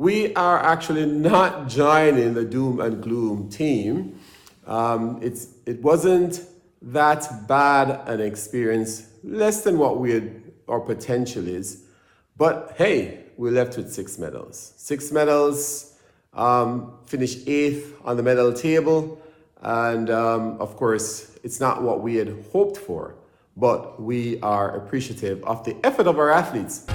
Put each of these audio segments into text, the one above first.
we are actually not joining the doom and gloom team. It wasn't that bad an experience, less than what our potential is. But hey, we left with 6 medals. 6 medals, finished 8th on the medal table. And of course, it's not what we had hoped for, but we are appreciative of the effort of our athletes.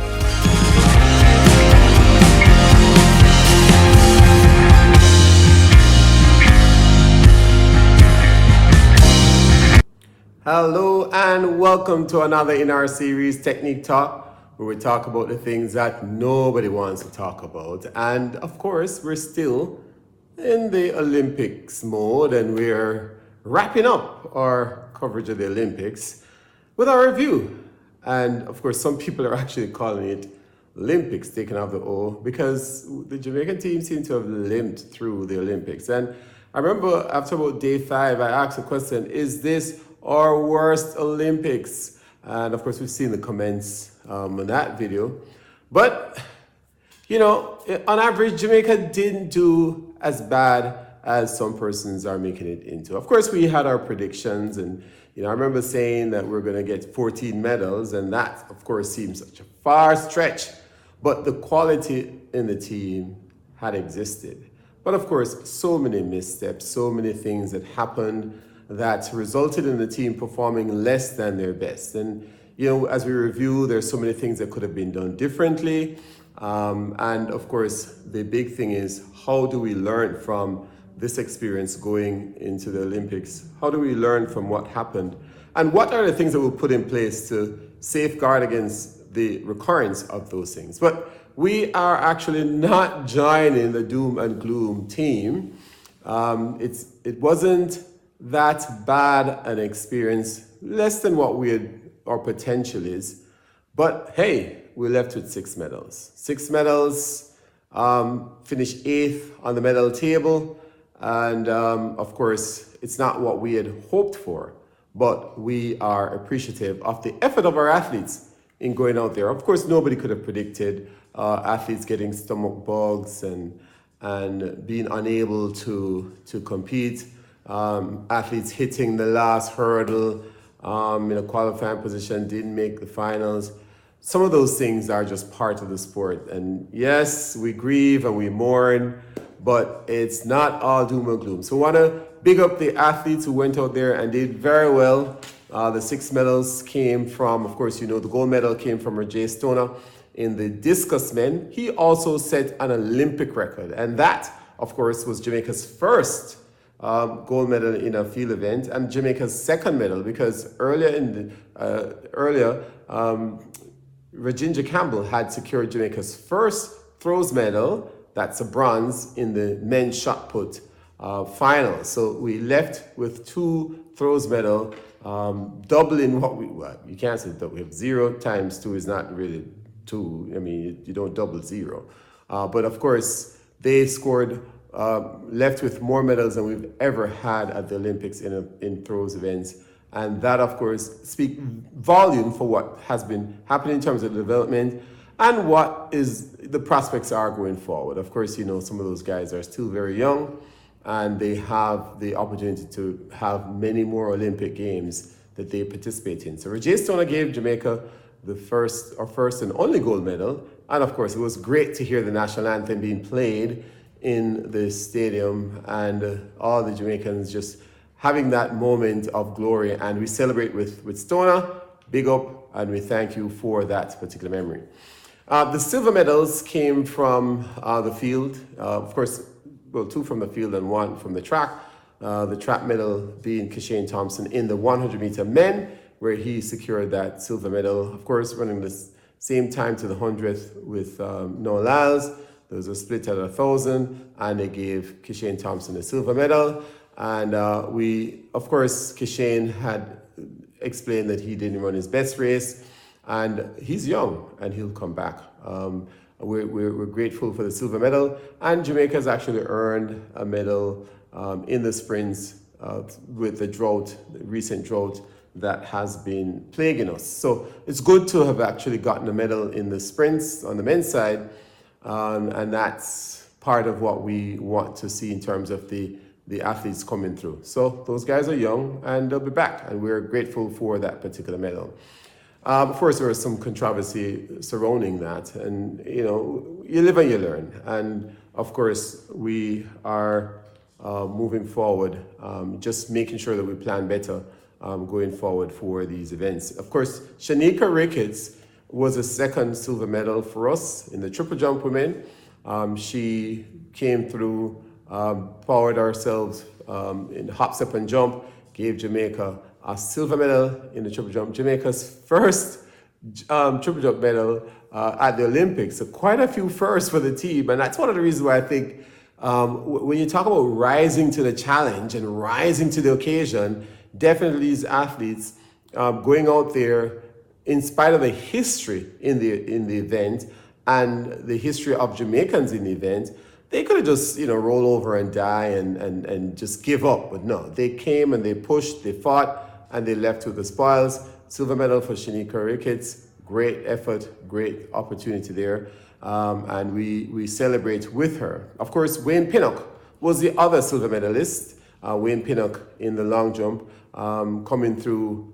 Hello and welcome to another in our series, Technique Talk, where we talk about the things that nobody wants to talk about. And of course, we're still in the Olympics mode and we're wrapping up our coverage of the Olympics with our review. And of course, some people are actually calling it Olympics, taking off the O, because the Jamaican team seemed to have limped through the Olympics. And I remember after about day 5, I asked the question, is this our worst Olympics? And of course, we've seen the comments on that video. But, you know, on average, Jamaica didn't do as bad as some persons are making it into. Of course, we had our predictions. And, you know, I remember saying that we're going to get 14 medals. And that, of course, seems such a far stretch. But the quality in the team had existed. But of course, so many missteps, so many things that happened that resulted in the team performing less than their best. And, you know, as we review, there's so many things that could have been done differently. And of course, the big thing is, how do we learn from this experience going into the Olympics? How do we learn from what happened? And what are the things that we'll put in place to safeguard against the recurrence of those things? But we are actually not joining the doom and gloom team. It wasn't that bad an experience, less than what our potential is. But hey, we left with 6 medals. 6 medals, finished 8th on the medal table. And of course, it's not what we had hoped for, but we are appreciative of the effort of our athletes in going out there. Of course, nobody could have predicted athletes getting stomach bugs and being unable to compete. Athletes hitting the last hurdle in a qualifying position, didn't make the finals. Some of those things are just part of the sport. And yes, we grieve and we mourn, but it's not all doom and gloom. So I want to big up the athletes who went out there and did very well. The 6 medals came from, of course, you know, the gold medal came from Rajay Stoner in the discus men. He also set an Olympic record. And that, of course, was Jamaica's first gold medal in a field event, and Jamaica's second medal, because earlier Rajinja Campbell had secured Jamaica's first throws medal, that's a bronze, in the men's shot put final. So we left with 2 throws medal, doubling what you can't say that we have 0 times 2 is not really 2. I mean, you don't double 0. But of course, they scored left with more medals than we've ever had at the Olympics in throws events. And that, of course, speaks volume for what has been happening in terms of development and what the prospects are going forward. Of course, you know, some of those guys are still very young and they have the opportunity to have many more Olympic games that they participate in. So Rajay Stoner gave Jamaica the first and only gold medal. And of course, it was great to hear the national anthem being played in the stadium and all the Jamaicans just having that moment of glory. And we celebrate with Stoner, big up, and we thank you for that particular memory. The silver medals came from the field, of course, well, 2 from the field and 1 from the track. The track medal being Kishane Thompson in the 100-meter men, where he secured that silver medal, of course, running the same time to the 100th with Noah Lyles. There was a split at 1,000, and they gave Kishane Thompson a silver medal. And of course, Kishane had explained that he didn't run his best race, and he's young, and he'll come back. We're grateful for the silver medal, and Jamaica's actually earned a medal in the sprints with the recent drought that has been plaguing us. So it's good to have actually gotten a medal in the sprints on the men's side. and that's part of what we want to see in terms of the athletes coming through. So those guys are young and they'll be back, and we're grateful for that particular medal. Of course, there was some controversy surrounding that, and you live and you learn. And of course, we are moving forward, just making sure that we plan better going forward for these events. Of course, Shanika Ricketts was a second silver medal for us in the triple jump women. She came through, powered ourselves in hop, step, and jump, gave Jamaica a silver medal in the triple jump, Jamaica's first triple jump medal at the Olympics. So quite a few firsts for the team, and that's one of the reasons why I think when you talk about rising to the challenge and rising to the occasion, definitely these athletes going out there, in spite of the history in the event and the history of Jamaicans in the event, they could have just roll over and die and just give up. But no, they came and they pushed, they fought, and they left with the spoils. Silver medal for Shanika Ricketts. Great effort, great opportunity there. And we celebrate with her. Of course, Wayne Pinnock was the other silver medalist. Wayne Pinnock in the long jump, coming through,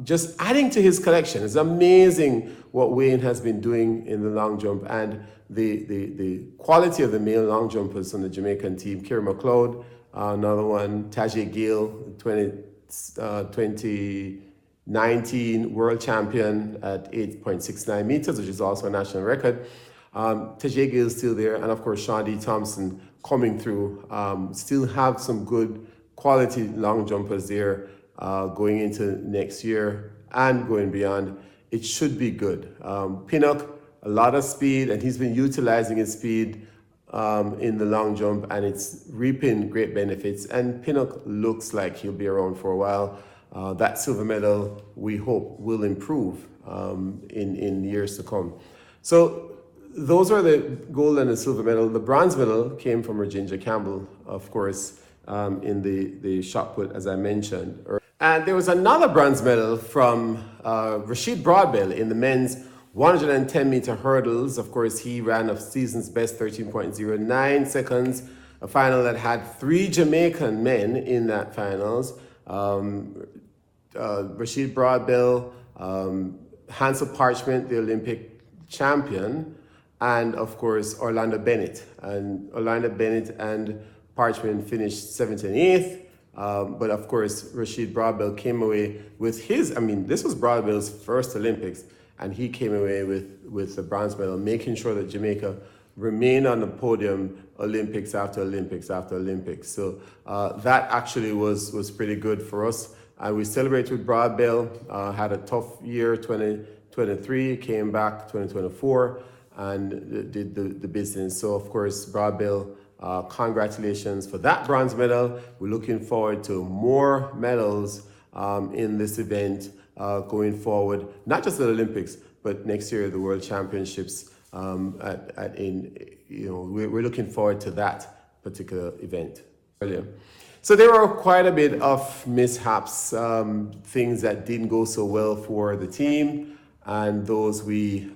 just adding to his collection. It's amazing what Wayne has been doing in the long jump, and the quality of the male long jumpers on the Jamaican team. Kieran McLeod, another one, Tajay Gill, 2019 world champion at 8.69 meters, which is also a national record. Tajay Gill is still there, and of course Sean D. Thompson coming through. Still have some good quality long jumpers there going into next year and going beyond. It should be good. Pinnock, a lot of speed, and he's been utilizing his speed in the long jump, and it's reaping great benefits. And Pinnock looks like he'll be around for a while. That silver medal, we hope, will improve in years to come. So those are the gold and the silver medal. The bronze medal came from Virginia Campbell, of course, in the shot put, as I mentioned. And there was another bronze medal from Rashid Broadbell in the men's 110-meter hurdles. Of course, he ran a season's best 13.09 seconds, a final that had 3 Jamaican men in that finals. Rashid Broadbell, Hansel Parchment, the Olympic champion, and of course Orlando Bennett. And Orlando Bennett and Parchment finished 7th and 8th. But of course, Rashid Broadbell came away with his, this was Broadbell's first Olympics, and he came away with the bronze medal, making sure that Jamaica remained on the podium Olympics after Olympics after Olympics. So that actually was pretty good for us. And we celebrated with Broadbell, had a tough year, 2023, came back 2024, and did the business. So of course, Broadbell, congratulations for that bronze medal. We're looking forward to more medals in this event going forward, not just the Olympics, but next year the World Championships. We're looking forward to that particular event. So there were quite a bit of mishaps, things that didn't go so well for the team, and those we're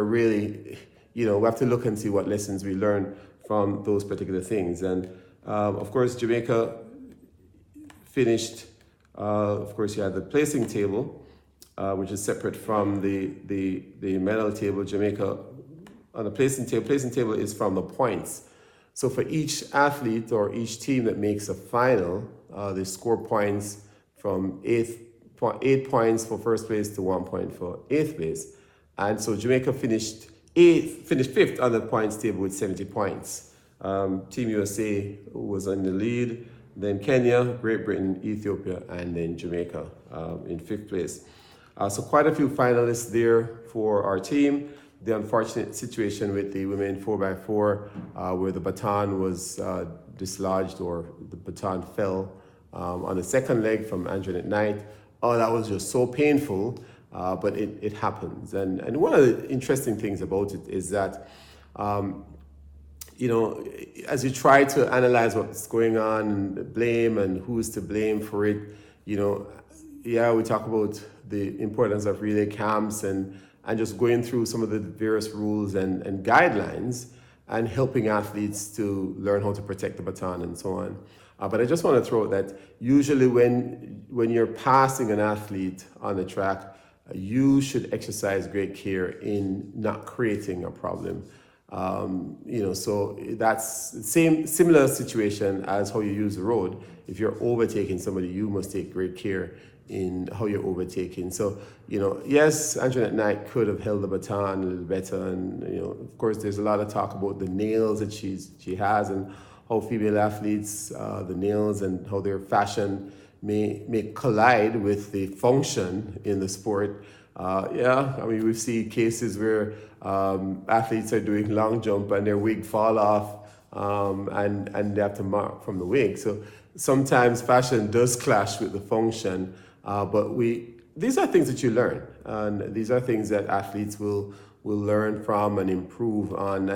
really, we have to look and see what lessons we learned from those particular things. And of course, Jamaica finished. Of course, you had the placing table, which is separate from the medal table. Jamaica on the placing table is from the points. So for each athlete or each team that makes a final, they score points from 8 points for first place to 1 point for 8th place. And so Jamaica finished 5th on the points table with 70 points. Team USA was in the lead, then Kenya, Great Britain, Ethiopia, and then Jamaica in 5th place. So quite a few finalists there for our team. The unfortunate situation with the women 4x4, where the baton was dislodged, or the baton fell on the second leg from Anjanette Knight. Oh, that was just so painful, but it happens. And one of the interesting things about it is that, as you try to analyze what's going on and blame and who's to blame for it, we talk about the importance of relay camps and and just going through some of the various rules and guidelines and helping athletes to learn how to protect the baton and so on. But I just want to throw out that usually when you're passing an athlete on the track, you should exercise great care in not creating a problem. So that's similar situation as how you use the road. If you're overtaking somebody, you must take great care in how you're overtaking. So, yes, Antoinette Knight could have held the baton a little better. And, of course, there's a lot of talk about the nails that she has and how female athletes, the nails and how their fashion may collide with the function in the sport. We see cases where athletes are doing long jump and their wig fall off and they have to mark from the wig. So sometimes fashion does clash with the function, but these are things that you learn, and these are things that athletes will learn from and improve on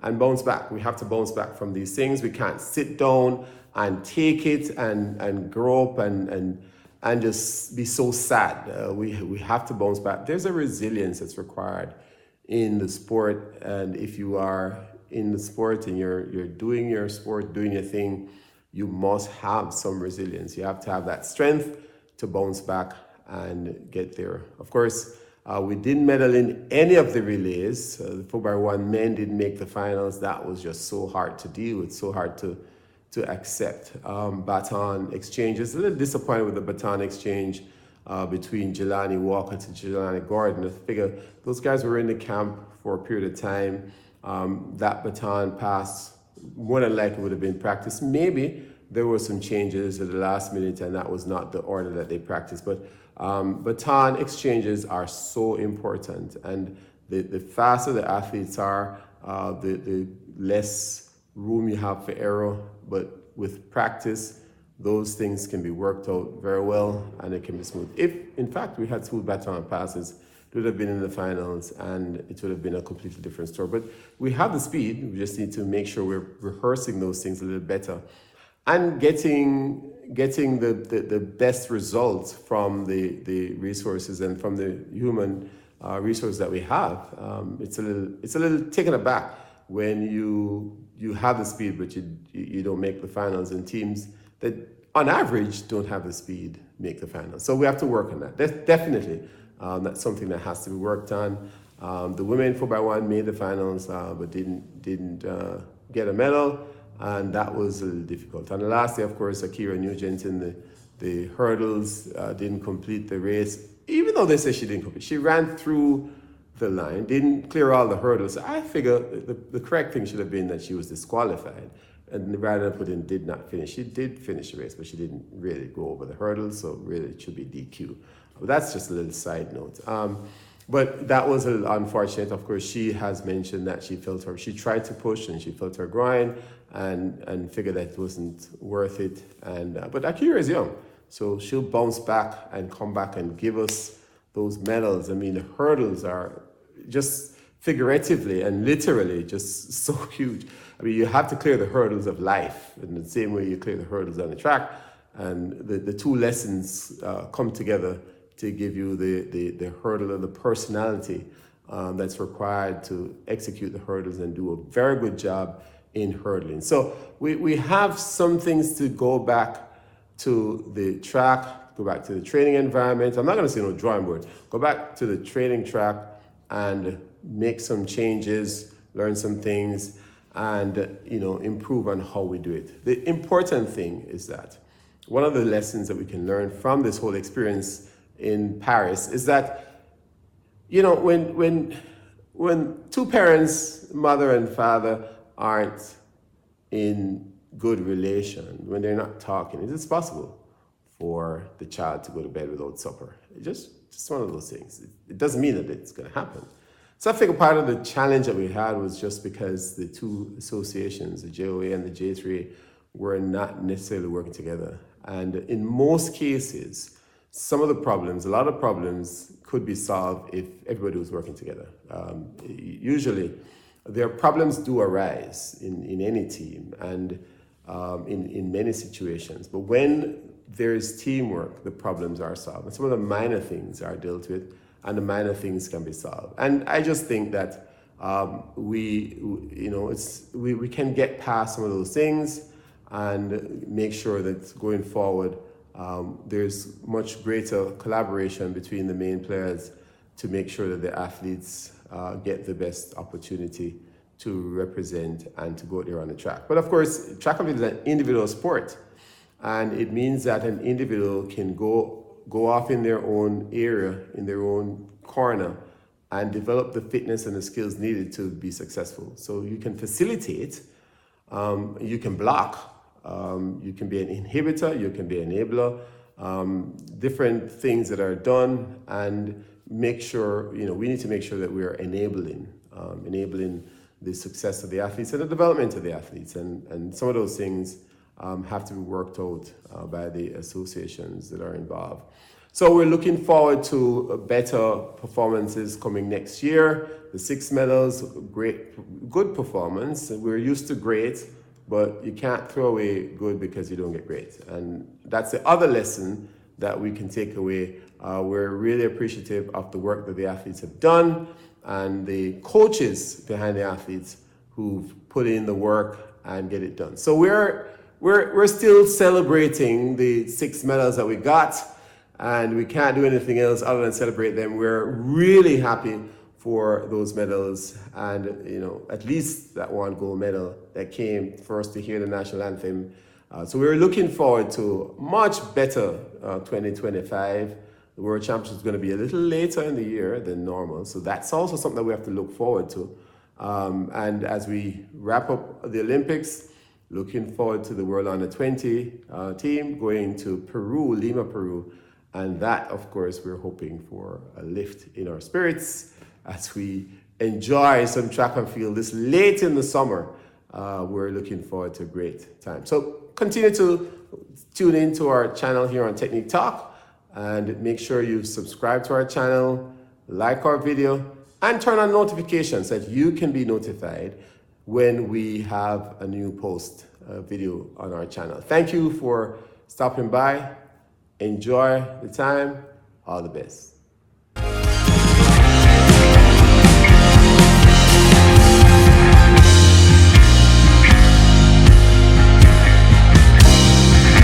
and bounce back. We have to bounce back from these things. We can't sit down and take it and grow up and just be so sad. We have to bounce back. There's a resilience that's required in the sport, and if you are in the sport and you're doing your sport, doing your thing, you must have some resilience. You have to have that strength to bounce back and get there. Of course, we didn't medal in any of the relays. The 4x1 men didn't make the finals. That was just so hard to deal with, so hard to accept. Baton exchanges, a little disappointed with the baton exchange between Jelani Walker to Jelani Gordon. I figure those guys were in the camp for a period of time. That baton pass more than likely would have been practiced. Maybe there were some changes at the last minute and that was not the order that they practiced. But baton exchanges are so important, and the faster the athletes are, the less room you have for error. But with practice, those things can be worked out very well and it can be smooth. If, in fact, we had smooth baton passes, it would have been in the finals and it would have been a completely different story. But we have the speed, we just need to make sure we're rehearsing those things a little better and getting the best results from the resources and from the human resources that we have. It's a little taken aback when you have the speed but you don't make the finals, and teams that on average don't have the speed make the finals. So we have to work on that. Definitely, that's something that has to be worked on. The women 4x1 made the finals but didn't get a medal, and that was a little difficult. And the last day, of course, Akira Nugent in the hurdles didn't complete the race, even though they say she didn't complete. She ran through the line, didn't clear all the hurdles. I figure the correct thing should have been that she was disqualified, and rather than put in did not finish. She did finish the race, but she didn't really go over the hurdles, so really it should be DQ. But that's just a little side note. But that was a little unfortunate. Of course, she has mentioned that she tried to push and she felt her groin and figured that it wasn't worth it. But Akira is young, so she'll bounce back and come back and give us those medals. I mean, the hurdles are just figuratively and literally just so huge. I mean, you have to clear the hurdles of life in the same way you clear the hurdles on the track. And the two lessons come together to give you the hurdle of the personality that's required to execute the hurdles and do a very good job in hurdling. So we have some things to go back to the track, go back to the training environment. I'm not going to say no drawing board. Go back to the training track and make some changes, learn some things, and improve on how we do it. The important thing is that one of the lessons that we can learn from this whole experience in Paris is that, when two parents, mother and father, aren't in good relation, when they're not talking, it is possible for the child to go to bed without supper. It's just one of those things. It doesn't mean that it's going to happen. So I think part of the challenge that we had was just because the two associations, the JOA and the J3, were not necessarily working together. And in most cases, a lot of problems could be solved if everybody was working together. Usually, their problems do arise in any team and in many situations. But when there is teamwork, the problems are solved. And some of the minor things are dealt with, and the minor things can be solved. And I just think that we can get past some of those things and make sure that going forward there's much greater collaboration between the main players to make sure that the athletes get the best opportunity to represent and to go there on the track. But of course, track and field is an individual sport, and it means that an individual can go off in their own area, in their own corner, and develop the fitness and the skills needed to be successful. So you can facilitate, you can block, you can be an inhibitor, you can be an enabler, different things that are done, and make sure, we need to make sure that we are enabling the success of the athletes and the development of the athletes. And some of those things have to be worked out by the associations that are involved. So we're looking forward to better performances coming next year. The 6 medals, good performance. We're used to great, but you can't throw away good because you don't get great. And that's the other lesson that we can take away. We're really appreciative of the work that the athletes have done and the coaches behind the athletes who've put in the work and get it done. So we're still celebrating the 6 medals that we got, and we can't do anything else other than celebrate them. We're really happy for those medals, and at least that 1 gold medal that came for us to hear the national anthem. So we're looking forward to much better 2025. The World Championship is going to be a little later in the year than normal, so that's also something that we have to look forward to. And as we wrap up the Olympics, looking forward to the World Under-20 team going to Peru, Lima, Peru. And that, of course, we're hoping for a lift in our spirits as we enjoy some track and field this late in the summer. We're looking forward to a great time. So continue to tune in to our channel here on Technique Talk, and make sure you subscribe to our channel, like our video, and turn on notifications so that you can be notified when we have a new post video on our channel. Thank you for stopping by. Enjoy the time. All the best.